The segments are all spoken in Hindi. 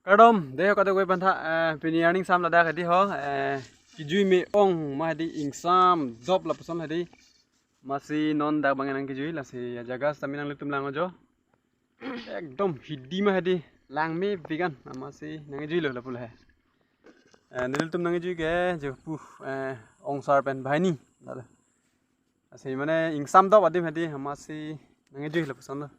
Kadom, deh kata gue bantah penyiaring sam lada hadi ho, kejui me ong mah hadi ingsam job la pesan hadi masih non dak bangen ang kejui lah si jaga stamina litum lang ojo, ekdom hidi mah hadi lang me vegan masih nang kejui lo la pula hai, nilitum nang kejui ke jo ong sar pen bahini, lah, asih mana ingsam job adim hadi masih nang kejui la pesan lo.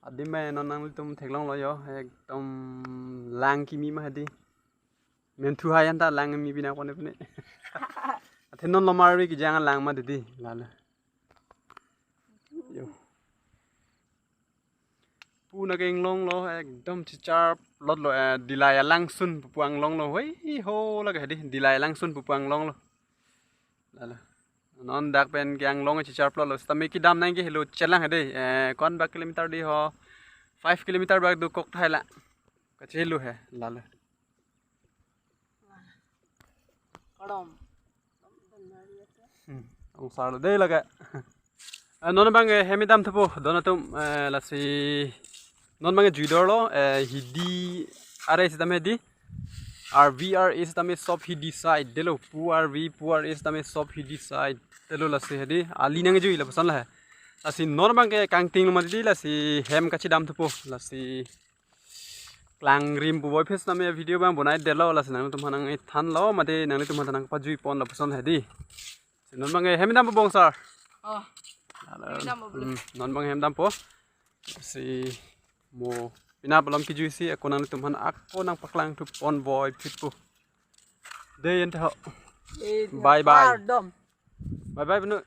Adim में नॉन तुम थेगलों लो यो एकदम लांग की मी महदी मेंथु हायन ता लांग मी बिना कोने पने अथे नॉन लमारी की जांग लांग मा दीदी लाल यो पूना के इंगलों लो एकदम चिचार लॉट लो दिलाया लांग सुन पुपुआंग लोंग लो वही हो लगे हदी दिलाया लांग सुन पुपुआंग लोंग लो लाल नॉन डाक पेन के अंग लोंग चिचार प्लॉट लो तमे की दाम नहीं के हेलो चलांग हदे कौन 5 किलोमीटर दी हो 5 किलोमीटर बाग दो कोक थाईला कचेलू है लाल साल दे लगा नॉन बांगे हेमी दाम थपो दोनों तुम लसी नॉन बांगे जुडोर लो हिडी आर एस दाम हेडी आर एस दाम सब हिडी साइड देलो पुआर एस दाम सब हिडी साइड देलो लसी हेडी आली नंगे जुई लपसन ला है लसी नॉन बांगे कांगटिंग मदी लसी हेम कची दाम थपो लसी क्लांग रिम बुबोय फेस नामे वीडियो बांग बनाई देलो लसी नंग तुम हनंग थान लो मदे नंग तुम हनंग पाजुई पॉन लपसन हेडी नॉन बांगे हेमी दाम बोंग सर नॉन बांगे हेम दाम पो si mo pinapalam ki juicy ako nang tumhan ako nang paklang tu pon boy pitpo day ento bye bye bye bye bye